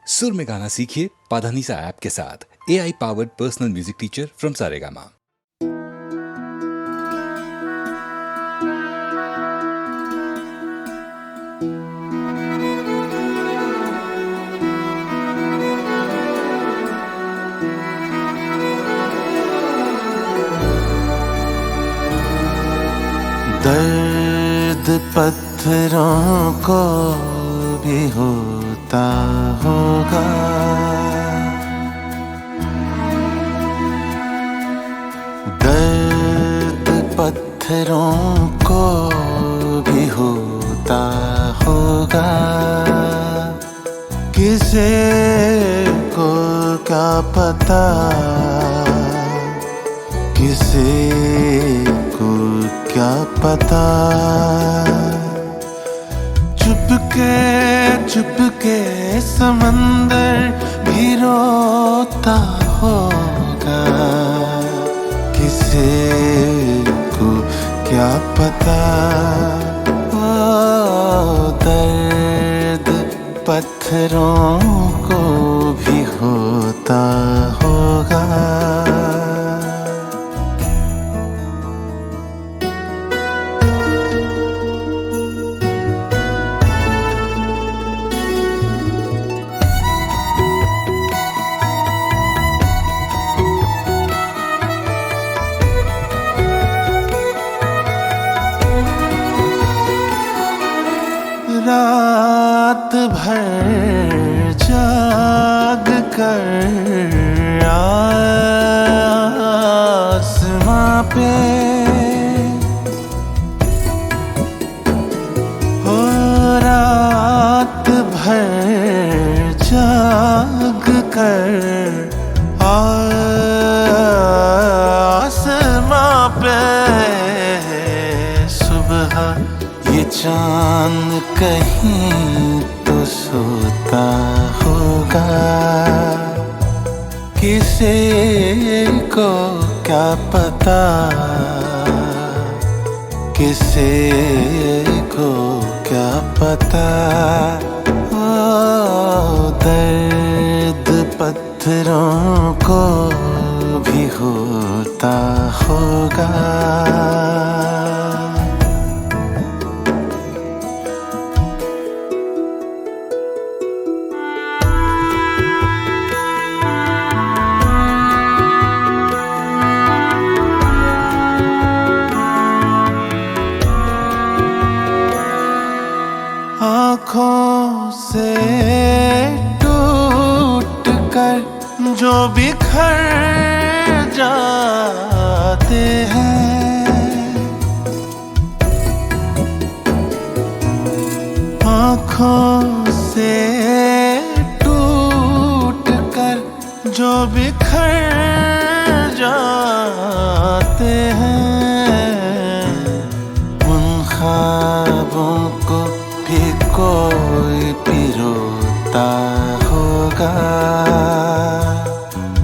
सुर में गाना सीखिए पाधानीसा ऐप के साथ। AI powered personal music teacher from Saregama. दर्द पत्थरों को भी होता होगा, दर्द पत्थरों को भी होता होगा। किसे को क्या पता, किसे को क्या पता। चुपके समंदर भी रोता होगा, किसे को क्या पता। ओ दर्द पत्थरों को भी होता होगा। रात भर जाग कर आसमां पे, हो रात भर जाग कर आसमां पे। सुबह ये चांद कहीं तो सोता होगा, किसे को क्या पता, किसे को क्या पता। ओ दर्द पत्थरों को भी होता होगा। आँखों से टूट कर जो बिखर जाते हैं, आँखों से टूट कर जो बिखर जाते हैं, उन ख्वाबों को भी कोई पिरोता होगा,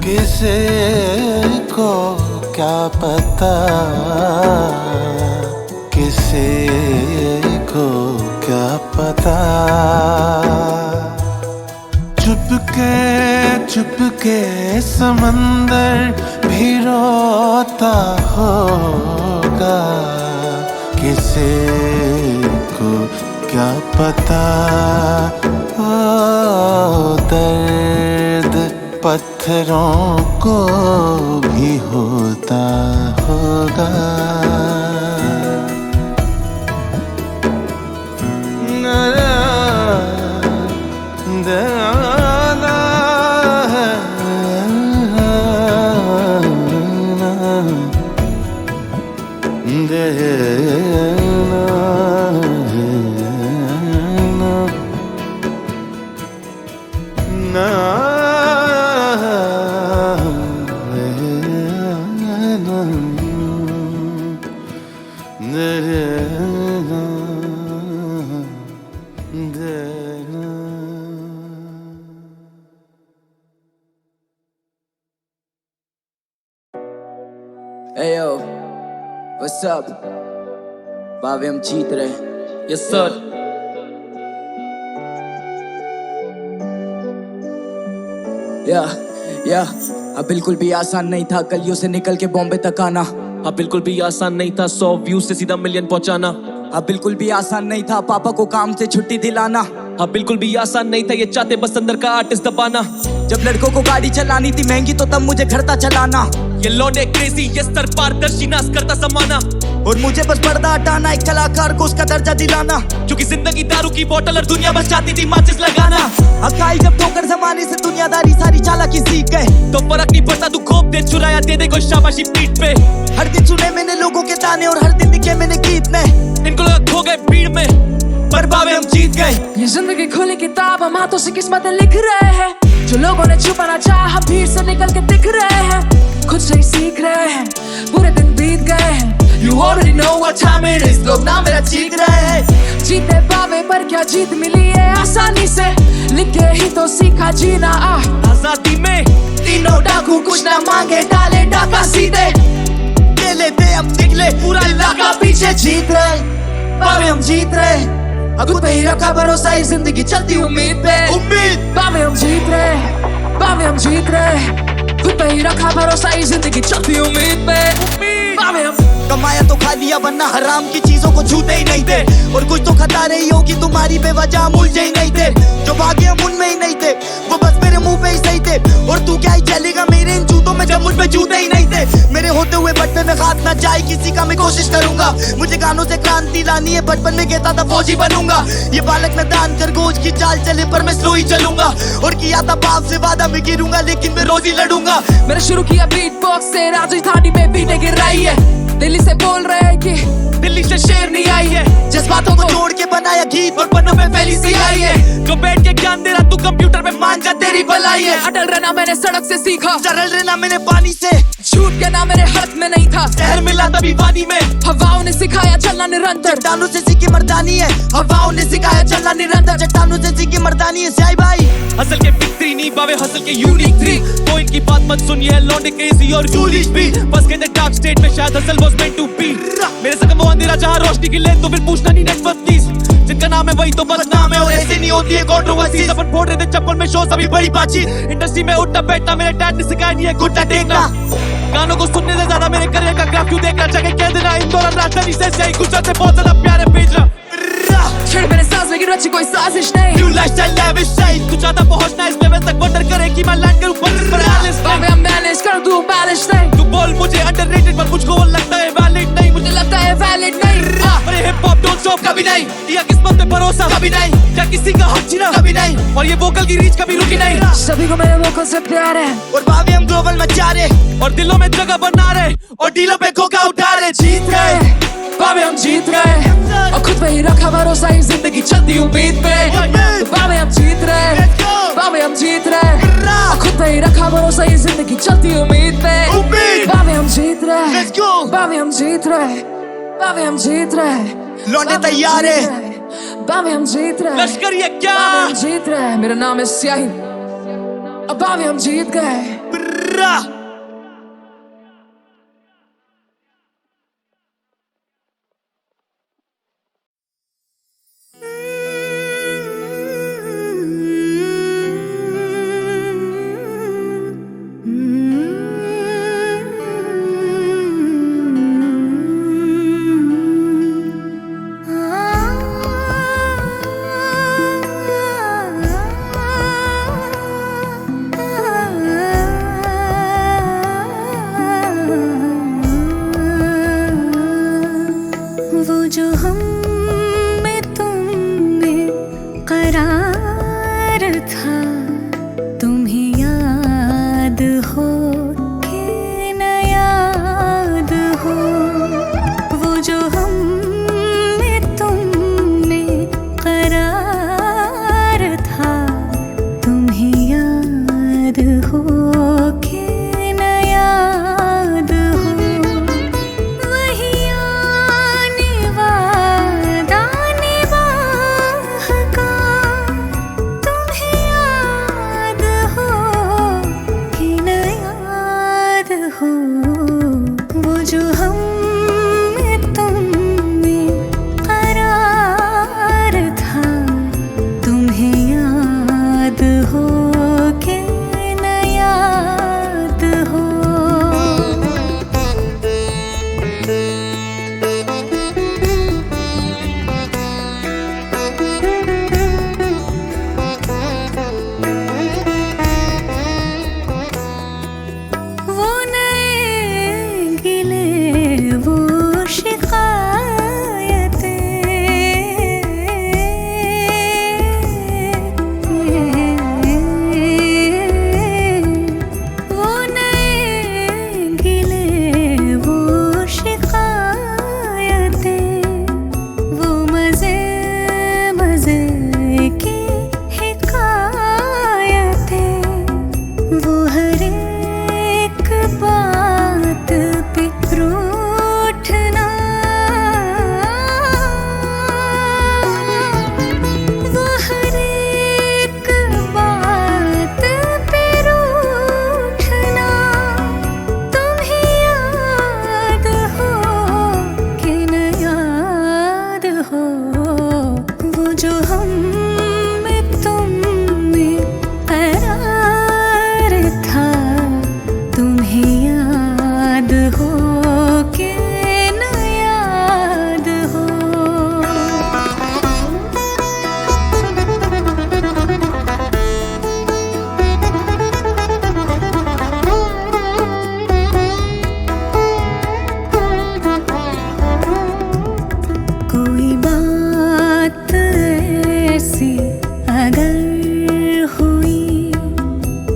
किसे को क्या पता, किसे को क्या पता। चुपके समंदर भी रोता होगा, किसे को क्या पता। ओ दर्द पत्थरों को भी होता होगा। Hey yo, what's up? भावे हम जीत रहे। Yes sir. या अब बिल्कुल भी आसान नहीं था गलियों से निकल के बॉम्बे तक आना। अब बिल्कुल भी आसान नहीं था 100 व्यूज से सीधा मिलियन पहुंचाना। अब बिल्कुल भी आसान नहीं था पापा को काम से छुट्टी दिलाना। अब बिल्कुल भी आसान नहीं था ये चाहते बस अंदर का आर्टिस्ट दबाना। जब लड़कों को गाड़ी चलानी थी महंगी तो तब मुझे घर था चलाना। ये लौंडे क्रेजी ये स्तर पारदर्शी नाश करता समाना। और मुझे बस पर्दा हटाना एक कलाकार को उसका दर्जा दिलाना। क्योंकि जिंदगी दारू की बोतल और दुनिया बस चाहती थी माचिस लगाना। अकाई जब ठोकर जमाने से दुनियादारी सारी चालाकी सीख गए। तो फर्क नहीं पड़ता तू खोप दे चुराया दे दे कोई शाबाशी पीठ पे। हर दिन सुने मैंने लोगों के ताने और हर दिन लिखे मैंने गीत में। इनको लगा खो गए भीड़ में पर बावे हम जीत गए। ये जिंदगी खुली किताब हम हाथों से किस्मतें लिख रहे हैं। जो लोगों ने छुपाना चाहा भीड़ से निकल के दिख रहे हैं। खुद से ही सीख रहे हैं पूरे दिन बीत गए हैं। You already know what time it is, लोग ना मेरा चीख रहे हैं। जीते पावे पर क्या जीत मिली है आसानी से। लिखे ही तो सीखा जीना आजादी में तीनों डाकू कुछ ना मांगे डाले डाका सीधे। ले लेते हम निकले पूरा इलाका पीछे जीत रहे पावे हम जीत रहे। खुद पे ही रखा भरोसा इस जिंदगी चलती उम्मीद पे। उम्मीद पावे हम जीत रहे पावे हम जीत रहे। खुद पे ही रखा भरोसा इस जिंदगी चलती उम्मीद पे। पावे हम कमाया तो खा लिया वरना हराम की चीजों को छूते ही नहीं थे। और कुछ तो खता रही होगी तुम्हारी बेवजह मुलझे ही नहीं थे। जो भागे हम उनमें ही नहीं थे वो बस मेरे मुंह पे ही सही थे। और तू क्या ही चलेगा मेरे इन जूतों में जब मुझ पे जूते ही नहीं थे। मेरे होते हुए बचपन में हाथ ना जाए किसी का मैं कोशिश करूंगा। मुझे गानों से क्रांति लानी है बचपन में कहता था फौजी बनूंगा। ये बालक में दान खरगोश की चाल चले पर मैं स्लो ही चलूंगा। और किया था बाप से वादा मैं गिरूंगा लेकिन मैं रोज ही लड़ूंगा। मैंने शुरू किया बीट बॉक्स से राजधानी में बीटें गिर रही है। दिल्ली से बोल रहे हैं कि दिल्ली से शेर नहीं आई है। जज्बातों को जोड़ के बनाया गीत और पन्नों पे फैली सी आई है। जो बैठ के ज्ञान दे रहा तू कंप्यूटर पे मान जा तेरी भलाई है। अटल रहना मैंने सड़क से सीखा। सरल रहना मैंने पानी से। झूठ कहना मेरे हाथ में नहीं था। शहर मिला तभी पानी में। हवाओं ने सिखाया चलना निरंतर। चट्टानों से सीखी मर्दानी है। हवाओं ने सिखाया चलना निरंतर। चट्टानों से सीखी मर्दानी है साई भाई। हसल के बिग थ्री नहीं बावे हसल के यूनिक थ्री। तो इनकी बात मत सुनिए लौंडे क्रेजी और जूलिश भी। बस कहते डार्क स्टेट में शायद hustle was meant to be. मेरे से कम वो अंधेरा जहाँ रोशनी की ले तो फिर पूछना नहीं नेटवर्क प्लीज। जिनका नाम है वही तो बस नाम है और ऐसे नहीं होती है कंट्रोवर्सी। अपन फोड़ रहे थे चप्पल में शो सभी बड़ी बातचीत। इंडस्ट्री में उठना बैठना मेरे डैड ने सिखाया नहीं है घुटना टेकना। गानों को सुनने से ज्यादा मेरे करियर का ग्राफ क्यों देखना चाहिए कह देना इन दौरान राजधानी से सही गुजरात से बहुत ज्यादा प्यारे भेज रहा। छेड़ मेरे सांस में रची कोई साजिश नहीं। न्यू लाइफस्टाइल लैविश स्टाइल तू चाहता पहुंचना इस लेवल तक वंडर करे कि मैं लैंड करूं पर रियलिस्ट। बाबे हम मैनेज कर दूं बैलेंस नहीं। तू बोल मुझे अंडररेटेड पर मुझको वो लगता है वैलिड नहीं। मुझे लगता है वैलिड नहीं। अरे हिप हॉप डोंट स्टॉप कभी नहीं। या किस्मत पे भरोसा कभी नहीं। क्या किसी का हक छीना कभी नहीं। और ये वोकल की रीच कभी रुकी नहीं। सभी को मेरे वोकल से प्यार है। और भाभी हम ग्लोबल मचा रहे और दिलों में जगह बना रहे और डीलों पे खोखा उठा रहे। जीत गए बाबे हम जीत गए। और खुद पे ही रखा भरोसा इस जिंदगी चलती उम्मीद पे। बाबे हम जीत रहे बाबे हम जीत रहे। और खुद पे ही रखा भरोसा इस जिंदगी चलती उम्मीद पे। बाबे हम जीत रहे बाबे हम जीत रहे बाबे हम जीत रहे। लौंडे तैयार है बाबे हम जीत रहे। लश्कर ये क्या बाबे हम जीत रहे। मेरा नाम है स्याही। अब बाबे हम जीत गए। वो जो हम में तुम में करार था तुम्हें याद हो कि न याद हो। वो जो हम में तुम में करार था तुम्हें याद हो कि न याद हो। वही आने वादा निभाह का तुम्हें याद हो कि न याद हो। वो जो हम में तुम में करार था तुम्हें याद हो कि न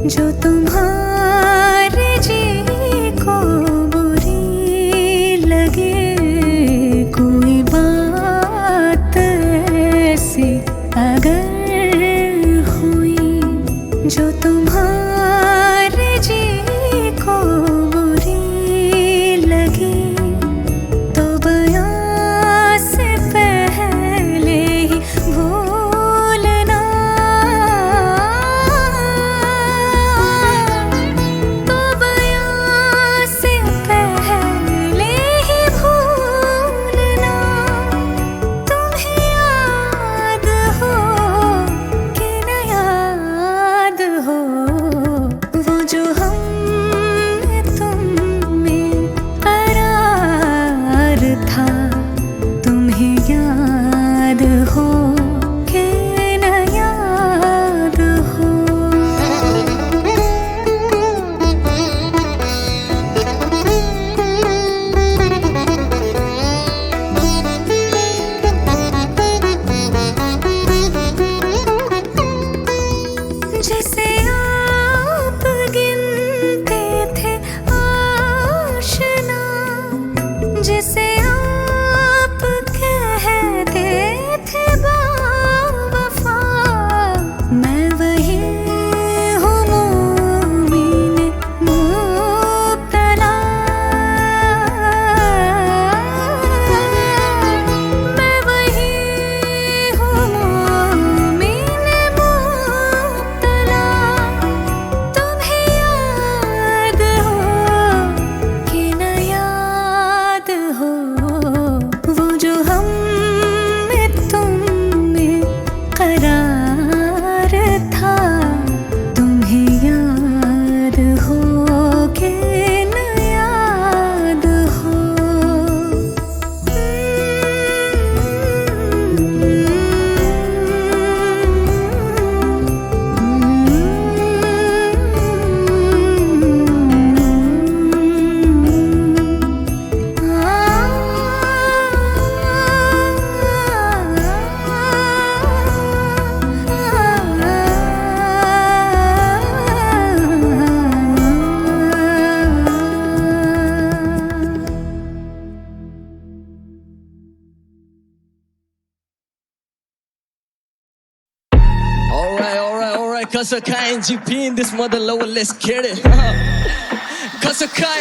जो तुम्हारे जी को बुरी लगे कोई बात ऐसी अगर हुई, जो तुम्हारे जी को बुरी लगे तो बयां से पहले ही भूलना, तो बयां से पहले ही भूलना। तुम्हें याद हो कि न याद हो वो जो हम तुम में करार था, तुम्हें याद हो कि न याद हो। जिसे आप गिनते थे आशना, जिसे आप कहते थे बावफा, मैं वही हूँ मोमिन मुब्तला, मैं वही हूँ मोमिन मुब्तला। तुम्हें याद हो कि न याद हो वो जो हम में तुम में करार था, तुम्हें याद हो कि न याद हो। Alright, Kasakai and GP in this mother lower, let's get it. Kasakai,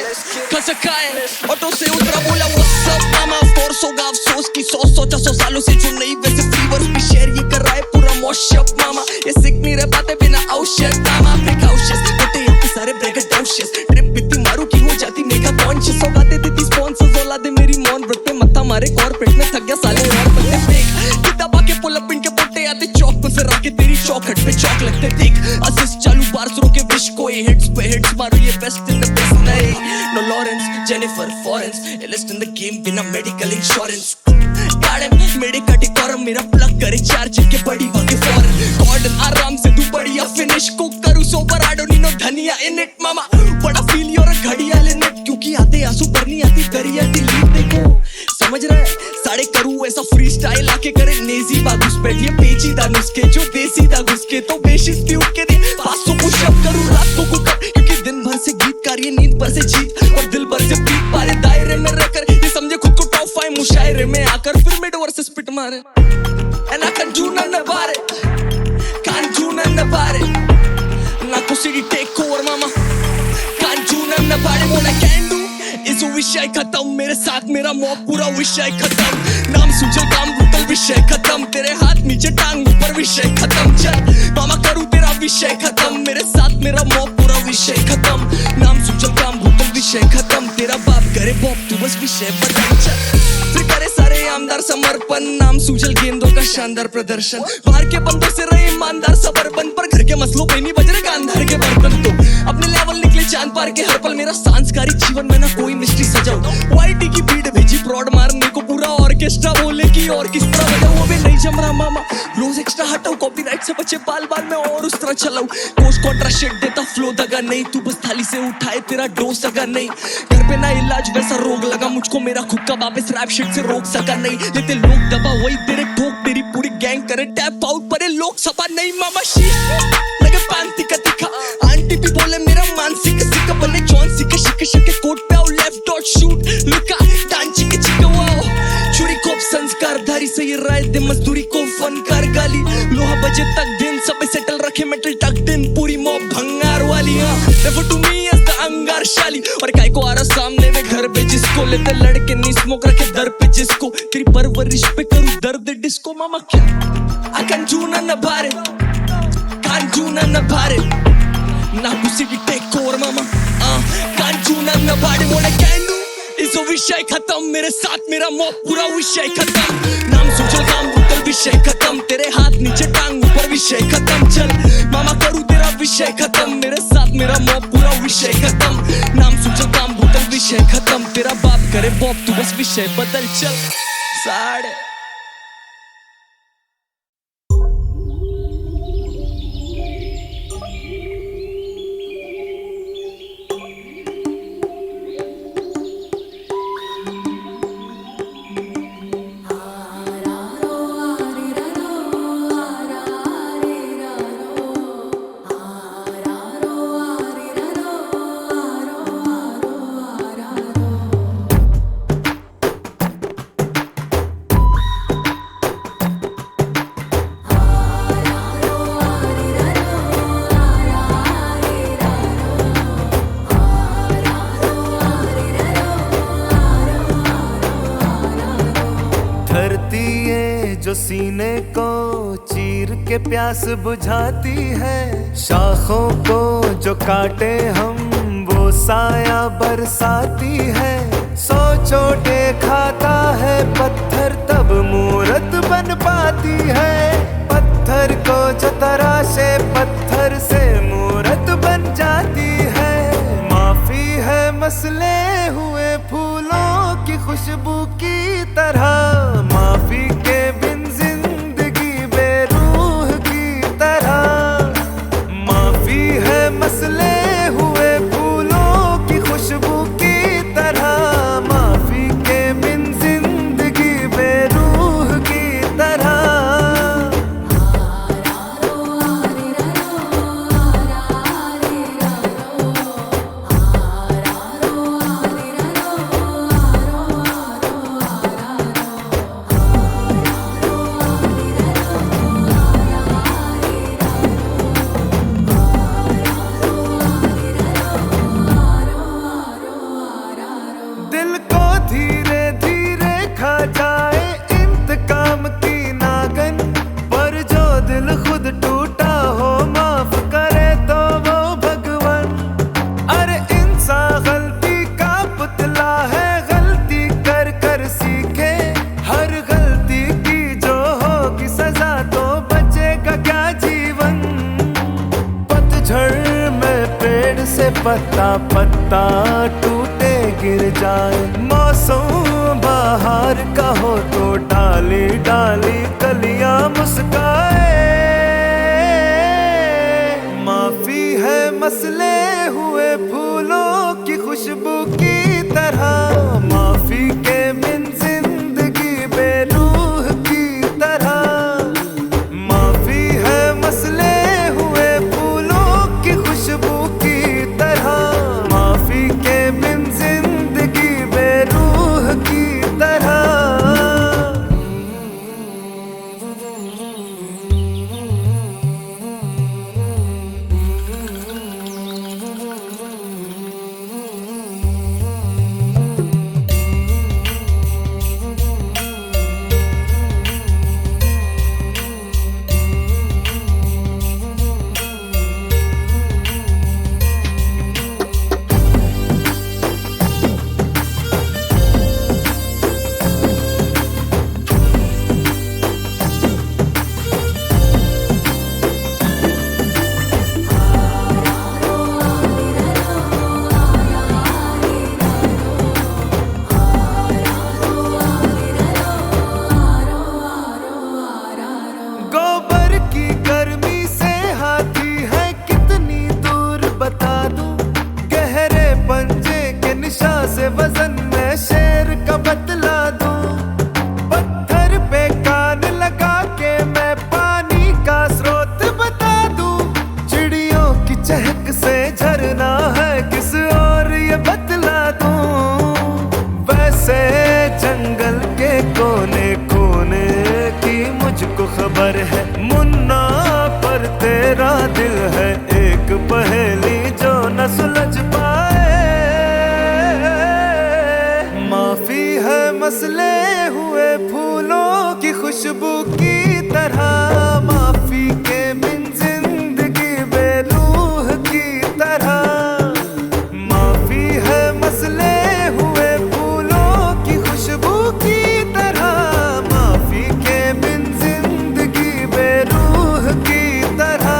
auto से उतरा बोला what's up मामा, फोर्स होगा अफसोस की 100 सालों से जो नहीं वैसे फीवर भी शेयर ये कर रहा है पूरा मॉशअप मामा, ये सिक नहीं रह पाते बिना औषध मामा, प्रिकॉशंस होते हैं कि सारे ब्रेकडाउनशियस, ट्रिप बित्ती मारू की हो जाती मेगा कॉन्शियस, औकाते देती स्पॉन्सर्स औलादे मेरी मॉन व्रत पे मत्था मारे कॉर्पोरेट में थक गया साले और बंदे फेक किताबा के पुल अप इनके पोटे आते चौक पे फिर आके तेरी चौखट पे चौक लगते देख असिस्ट चालू बार्स रोके विश को हिट्स पे हिट्स मारो ये बेस्ट इन द बेस्ट नहीं नो लॉरेंस जेनिफर फॉरेंस एलिस्ट इन द गेम बिना मेडिकल इंश्योरेंस गाड़े मेरे कटे कॉरम मेरा प्लग करे चार्ज के बड़ी भागे फॉरन गॉर्डन आराम से तू बढ़िया फिनिश को करूँ sober I don't need no dhania in it मामा बड़ा फील योर घड़ियाल इन इट क्योंकि आते आंसू भरनी आती करिया डिलीट देखो समझ रहे साढ़े करूँ ऐसा फ्री स्टाइल आके करे नेजी बागुस बैठिए पेचीदा नुस्खे जो देसी दा घुसके तो बेशिस भी उठ के दे 500 पुशअप करूँ रात को कुकअप क्योंकि दिन भर से गीतकार ये नींद पर से जीत और दिल भर से पीट पारे दायरे में रहकर ये समझे खुद को टॉप 5 मुशायरे में आकर फिर मिड ओवर से स्पिट मारे and I can't do nothing about it can't do nothing about it ना को city take over mama can't do nothing about it what I can do is विषय खत्म मेरे साथ मेरा मॉब पूरा विषय खत्म नाम सुजल काम भूतल विषय खत्म तेरे हाथ नीचे टांग ऊपर विषय खत्म चल मामा करूँ तेरा विषय खत्म मेरे साथ मेरा मॉब पूरा विषय खत्म नाम सुजल काम भूतल विषय खत्म तेरा बाप करे बॉब तू बस विषय बदल चल फिर करे सारे आमदार समर्पण नाम सुजल गेंदों का शानदार प्रदर्शन बाहर के बंदों से रहे ईमानदार सबरबन पर घर के मसलों पे नहीं बज रहे गांधार के बर्तन तो अपने लेवल निकले चांद पार के हर पल मेरा सांस्कारिक जीवन में ना कोई मिस्ट्री सजाओ वाईटी की भीड़ भेजी प्रॉड मारने को पूरा ऑर्केस्ट्रा बोले कि और किस तरह बजाऊं अबे नहीं जम रहा मामा रोज एक्स्ट्रा हटाऊं कॉपीराइट से बचे बाल बाल में और उस तरह चलाऊं कोच कॉन्ट्रा शेड देता फ्लो दगा नहीं तू बस थाली से उठाए तेरा डोज दगा नहीं घर पे ना इलाज वैसा रोग लगा मुझको मेरा खुद का वापस रैप शिट से रोक सका नहीं लेते लोग दबा वही तेरे ठोक तेरी पूरी गैंग करे टैप आउट पर लोग सपा नहीं मामा शी लगे पांति का दिखा आंटी बजे तक दिन सब सेटल रखे मेटल टक दिन पूरी मॉब भंगार वाली Refer to me as the अंगार शाली और काय को आ रहा सामने में घर पे जिसको लेते लड़के नी स्मोक रखे दर पे जिसको तेरी परवरिश पे करूँ दर्द डिस्को मामा क्या I can't do none about it can't do none about it ना किसी भी take over mama can't do none about it what I can do इस विषय खत्म मेरे साथ मेरा मौत पूरा विषय खत्म नाम सोचल काम बुतल विषय खत्म तेरे हाथ नीचे टांग ऊपर विषय खत्म चल मामा करूँ तेरा विषय खत्म मेरे साथ मेरा मौत पूरा विषय खत्म नाम सोचल काम बुतल विषय खत्म तेरा बाप करे बॉप तू बस विषय बदल चल साढ़े जो सीने को चीर के प्यास बुझाती है शाखों को जो काटे हम वो साया बरसाती है सौ चोटे खाता है पत्थर तब मूरत बन पाती है पत्थर को जो तराशे पत्थर से मूरत बन जाती है माफी है मसले हुए फूलों की खुशबू की तरह माफी के बिन जिंदगी बेरूह की तरह माफी है मसले हुए फूलों की खुशबू की तरह माफी के बिन जिंदगी बेरूह की तरह पत्ता पत्ता टूटे गिर जाए मौसम बाहर का हो तो डाली डाली कलियां मुस्काए माफी है मसले हुए फूलों की खुशबू की तरह माफी के बिन जिंदगी बेरूह की तरह माफी है मसले हुए फूलों की खुशबू की माफी के बिन जिंदगी बेरूह की तरह से वजन में शेर का बतला दूं पत्थर पे कान लगा के मैं पानी का स्रोत बता दूं चिड़ियों की चहक से झरना है किस और ये बतला दूं वैसे जंगल के कोने कोने की मुझको खबर है मुन्ना पहेली जो न सुलझ पाए। माफी है मसले हुए फूलों की खुशबू की तरह, माफी के बिन जिंदगी बेरूह की तरह। माफी है मसले हुए फूलों की खुशबू की तरह, माफी के बिन जिंदगी बेरूह की तरह।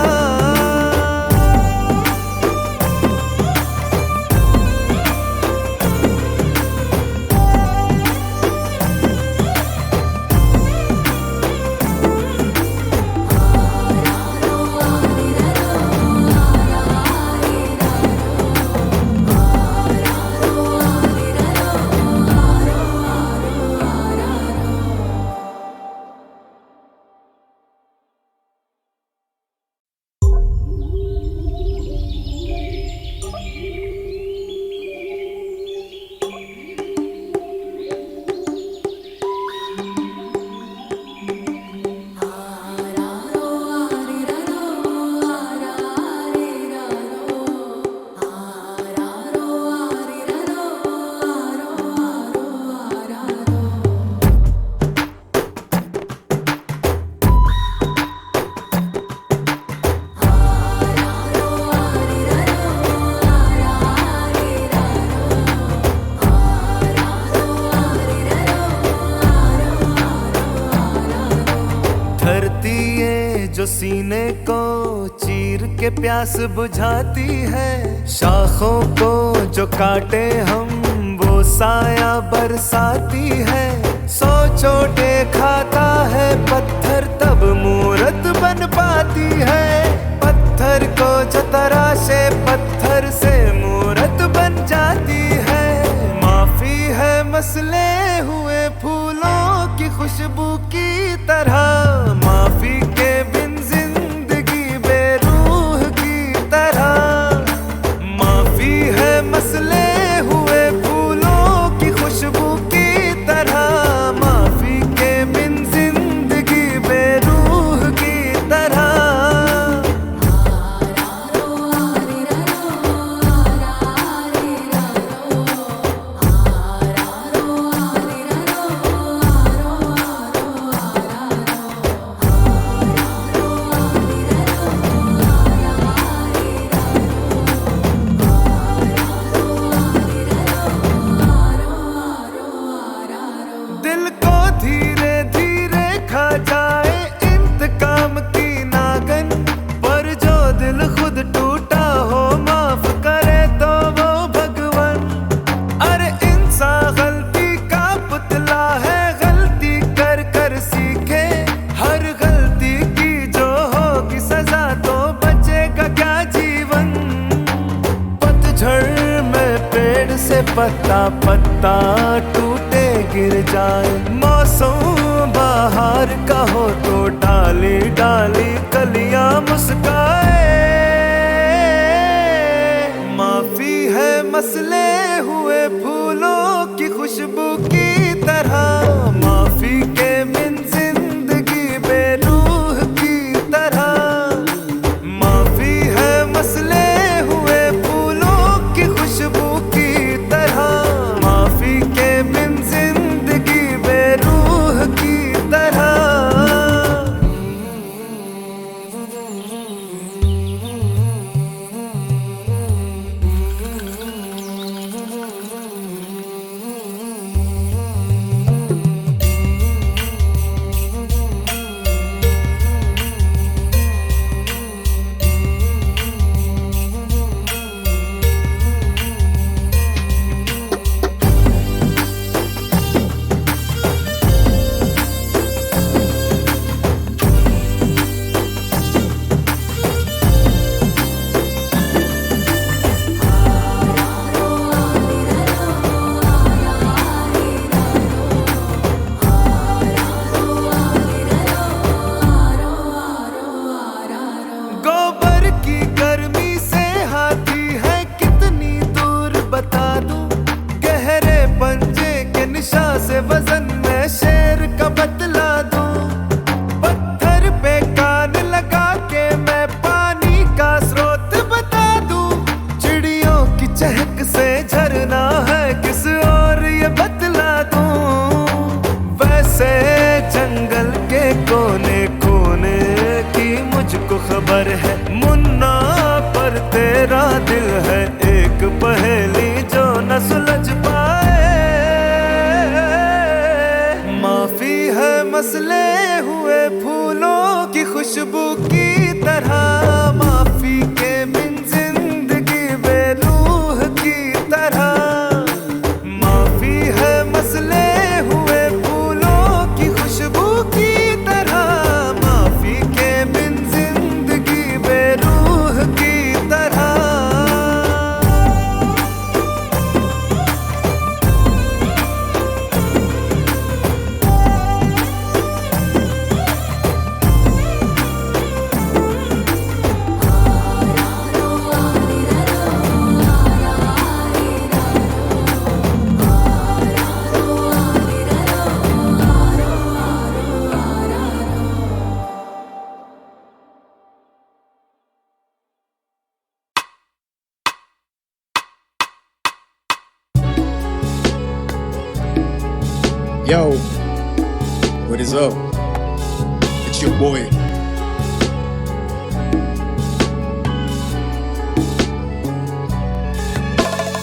धरती ये जो सीने को चीर के प्यास बुझाती है, शाखों को जो काटे हम वो साया बरसाती है। 100 चोटे खाता है पत्थर तब मूरत बन पाती है, पत्थर को जो तराशे पत्थर से मूरत बन जाती है। माफी है मसले हुए फूलों की खुशबू की तरह, माफी के बिन जिंदगी बेरूह की तरह। माफी है मसले हुए फूलों की खुशबू की तरह, माफी के बिन जिंदगी बेरूह की तरह। दिल को धीरे धीरे खा जाए इंतकाम की नागन, पर जो दिल खुद टूटा हो माफ करे तो वो भगवान। अरे इंसान गलती का पुतला है, गलती कर कर सीखे, हर गलती की जो होगी सजा तो बचेगा क्या जीवन। पतझड़ में पेड़ से पत्ता पत्ता टूटे गिर जाए, मौसम बाहर का हो तो डाली डाली कलियां मुस्काए। माफी है मसले हुए फूलों की खुशबू की तरह, माफी के बिन जिंदगी बेरूह की तरह। माफी है मसले हुए फूलों की खुशबू की तरह, माफी के बिन जिंदगी बेरूह की तरह। भर है मुन्ना पर तेरा दिल है एक पहेली जो न सुलझ पाए। माफी है मसले हुए फूलों की खुशबू की तरह, माफी के बिन जिंदगी बेरूह की तरह। माफी है मसले हुए फूलों की खुशबू की तरह, माफी के बिन जिंदगी बेरूह की तरह। Yo, what is up? It's your boy.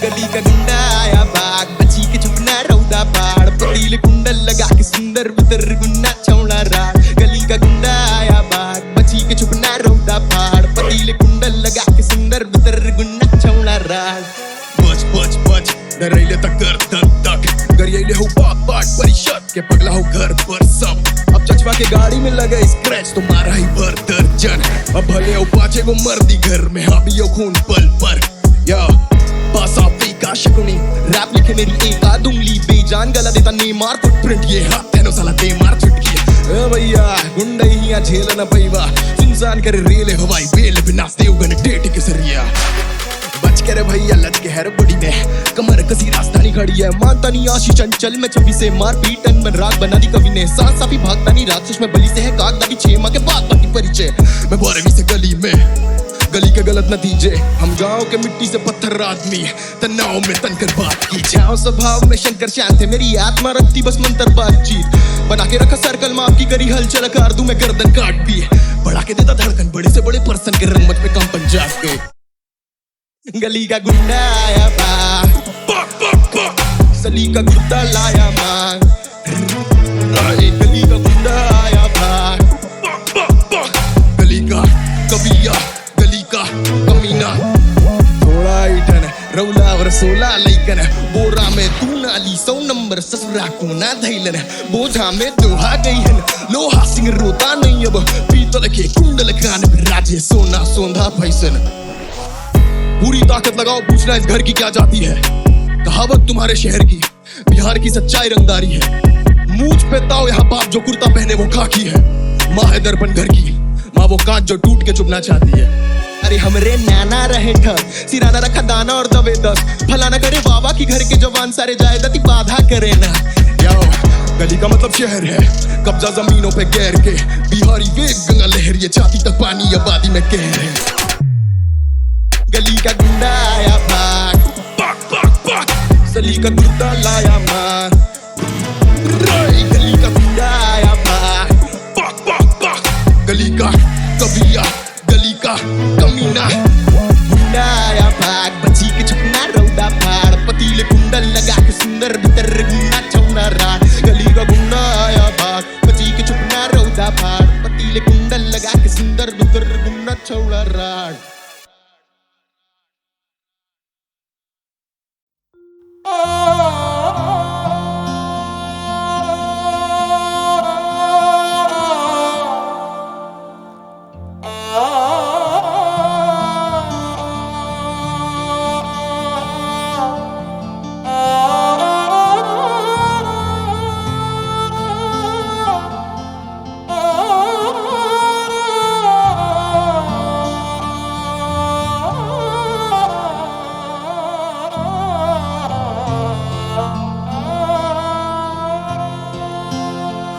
गली का गुंडा आया बाग बची के छुपना रौदा पाड़ पतीले कुंडल लगा के सुंदर भीतर गुन्ना छौड़ा राड़। गली का गुंडा आया बाग बची के छुपना रौदा पाड़ पतीले कुंडल लगा के सुंदर भीतर गुन्ना छौड़ा राड़। बच बच बच डरैले तक कर तक तक गरियले हो बात बात परिषद के पगला हो घर पर सब। अब चचवा के गाड़ी में लगे स्क्रैच तो मारा ही भर दर्जन। अब भले हो पाचे को मर्दी घर में हाँ भी हो खून पल पर। या पास का शकुनी रैप लिखे मेरी एक आध उंगली बेजान गला देता नेमार फुटप्रिंट ये हाथ है नो साला देमार चुटकी। ए भैया गुंडा ही यहाँ झेल न पैवा सुनसान करे रेले हवाई बेल बिना देवगन टेटी के सरिया। बच के रे भैया लच के हैर बड़ी में कमर कसी राजधानी खड़ी है मानता नहीं आशी चंचल में छवि से मार पीट तन में राग बना दी कवि ने सांस साफी भागता नहीं राक्षस में बली से है काग दादी 6 माह के बाद बाकी परिचय। मैं 12वीं से गली में गली के गलत नतीजे हम गांव के मिट्टी से पत्थर आदमी तनाव में तनकर बात की जाओ स्वभाव में शंकर शांत है मेरी आत्मा रखती बस मंत्र बातचीत बना के रखा सर्कल माफ की करी हलचल कर दूं मैं गर्दन काट भी बढ़ा के देता धड़कन बड़े से बड़े पर्सन के रंगमत में कम पंजाब के। गली का गुंडा आया बा सली का गुड्डा लाया मां गली का गुंडा आया बा गली का कबिया गली का कमीना थोड़ा इठन रौला और 16 लैकन बोरा में तू नाली 100 नंबर ससुरा को ना धैलन बोझा में दोहा गई है लोहा सिंह रोता नहीं अब पीतल के कुंडल कान में राजे सोना सोंधा फैसन। पूरी ताकत लगाओ पूछना इस घर की क्या जाती है कहावत तुम्हारे शहर की बिहार की सच्चाई रंगदारी है। मूंछ पे ताओ यहाँ बाप जो कुर्ता पहने वो खाकी है माँ है दर्पण घर की माँ वो कांच जो टूट के चुभना चाहती है। अरे हमरे नाना रहे ठग सिराना रखा दाना और दबे 10 फलाना करे बाबा की घर के जवान सारे जायदादी बाधा करे ना। याओ गली का मतलब शहर है कब्जा जमीनों पे गैर के बिहारी वेग गंगा लहर ये छाती तक पानी आबादी में कह रहे। गली का गुंडा आया भाग सली का गुड्डा लाया मार गली का गुंडा आया भाग गली का कबिया गली का कमीना गुंडा आया भाग बची के छुपना रौदा फाड़ पतीले कुंडल लगा के सुंदर भीतर गुन्ना छौना राड़। गली का गुंडा आया भाग बची के छुपना रौदा फाड़ पतीले कुंडल लगा के सुंदर भीतर गुन्ना छौना राड़।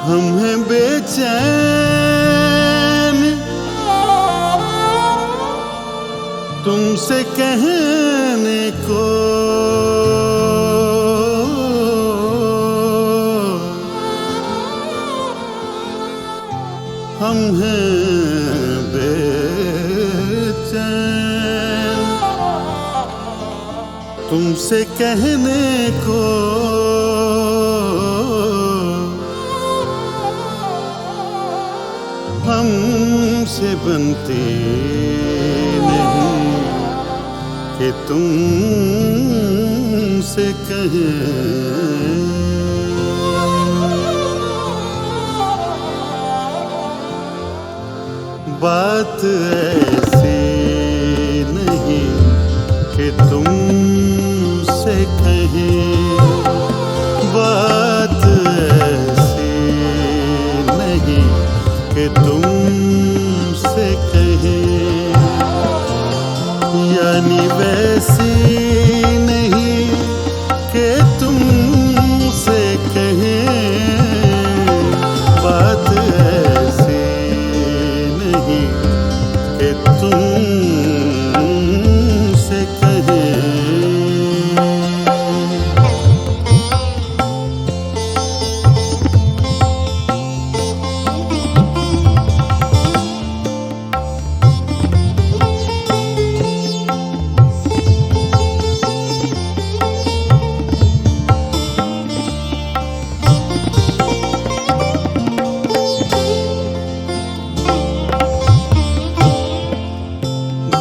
हम हैं बेचैन तुमसे कहने को हम हैं बेचैन तुमसे कहने को हमसे बनती नहीं कि तुमसे कहें। बात ऐसी नहीं कि तुमसे कहें, बात ऐसी नहीं कि तुमसे कहें, यानी वैसी नहीं कि तुमसे कहें। बात ऐसी नहीं कि तुमसे कहें।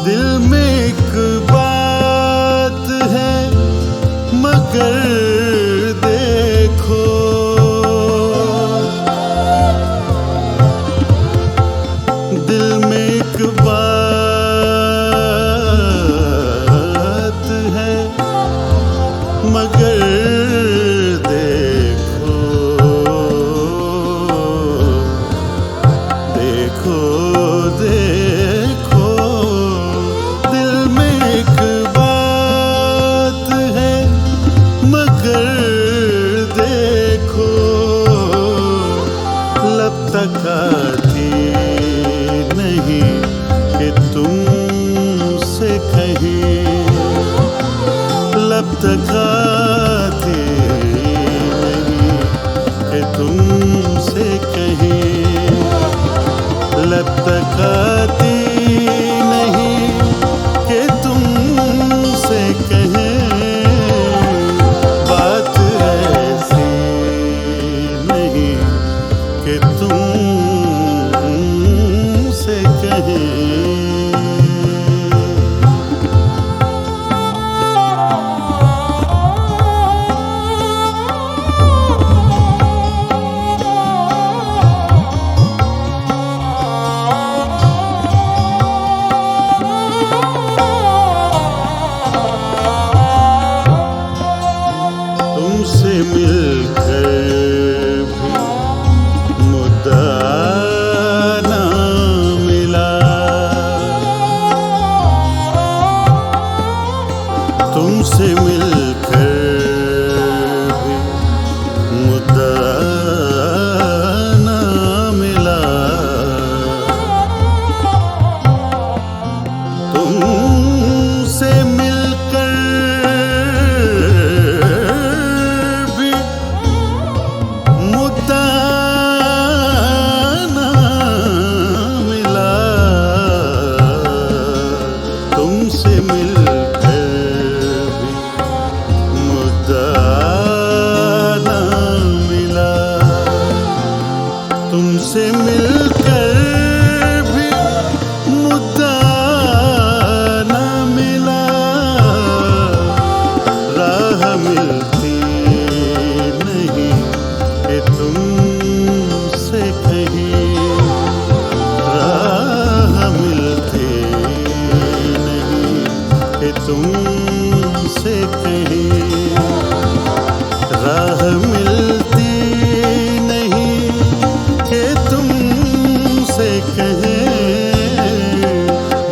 दिल में एक बात है मगर देखो, दिल में एक बात है मगर देखो, देखो देखो, दिल में एक बात है मगर देखो, लब तक आती नहीं कि तुमसे कहें, लब तक आती नहीं कि तुमसे कहें, लब तक आती नहीं कि तुमसे कहें। बात ऐसी नहीं कि तुमसे कहें। तुमसे मिलकर भी मुद्दा ना मिला, तुमसे मिलकर भी मुद्दा ना मिला, तुमसे मिलकर भी मुद्दा ना मिला, तुमसे मिलकर भी मुद्दा ना मिला, तुमसे मिलकर भी मुद्दा ना मिला। राह मिलती नहीं कि तुमसे कहें, राह मिलती नहीं कि तुमसे कहें, राह मिलती नहीं कि तुमसे कहें।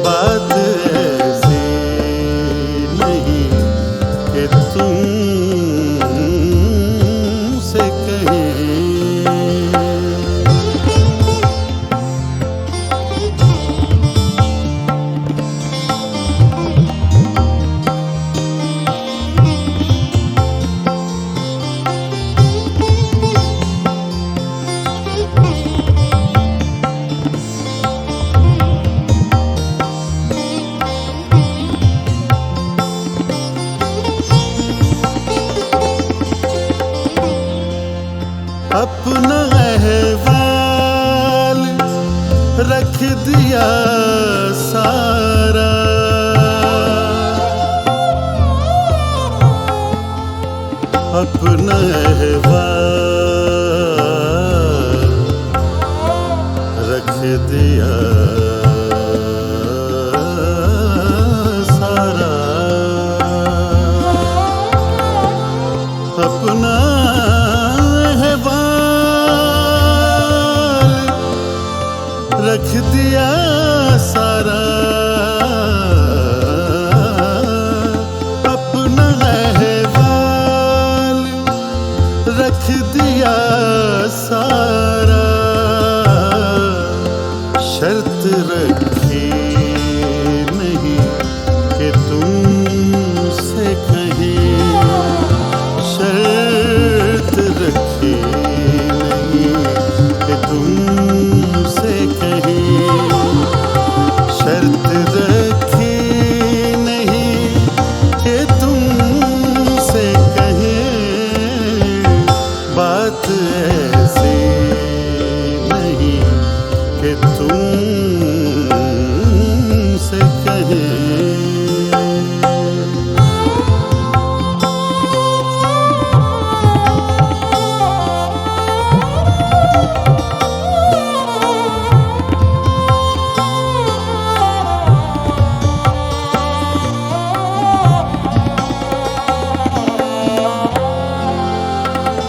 बात ऐसी नहीं कि तुमसे कहें।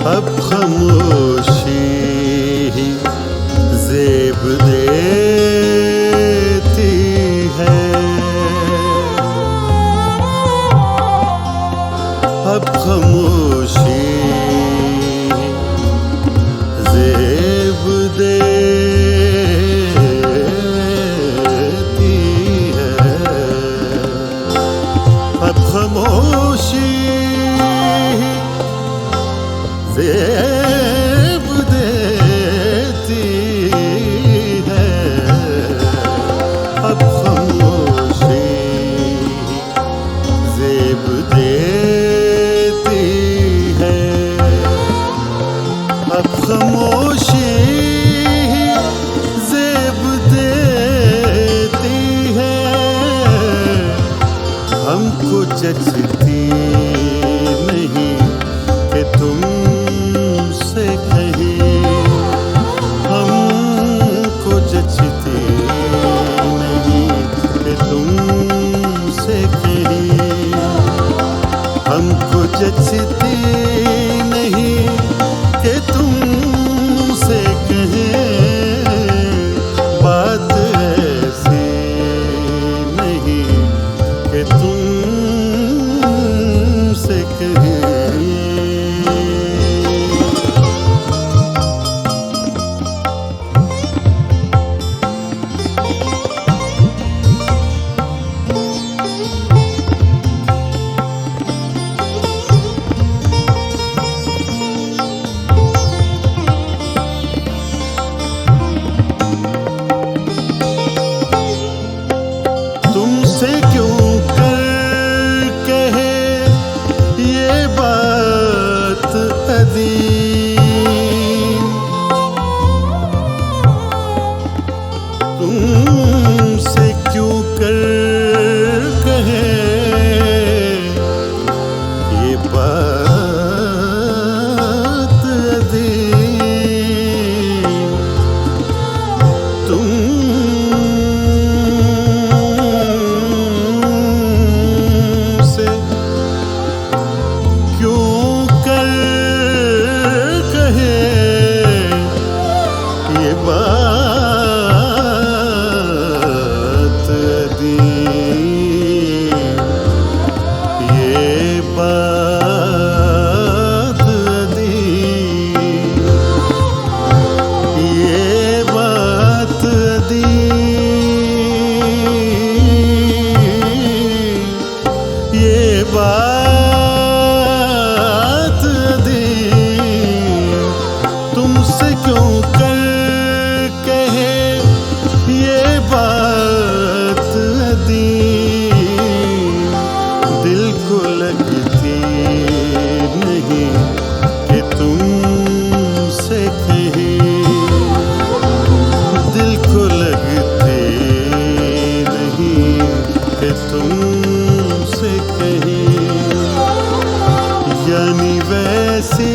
अब खामोशी ही ज़ेब देती है। अब खामोशी ज़ेब देती है। अब खामोशी ज़ेब देती है। अब खामोशी ज़ेब देती है। अब खामोशी ज़ेब देती है। हमको जचती नहीं कि तुमसे कहीं, हमको जचती नहीं कि तुमसे कहीं, हमको जचती नहीं कि तुमसे कहें। बात ऐसी नहीं कि तुमसे कहें। तुमसे क्यों कर कहे ये बात अदीम, तुमसे क्यों कर कहे ये बात अदीम। तुमसे क्यों कर कहे ये बात अदीम, ये बात अदीम, ये बात अदीम, ये बात अदीम। तुमसे क्यों कर कहे ये बात अदीम, दिल को लगती नहीं कि तुमसे कहे, दिल को लगती नहीं कि तुमसे कहे। यानी वैसी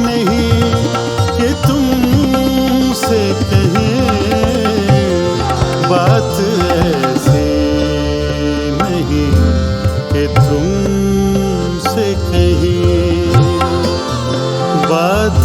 नहीं कि तुमसे कहे, बात ऐसी नहीं कि तुमसे कहे, बात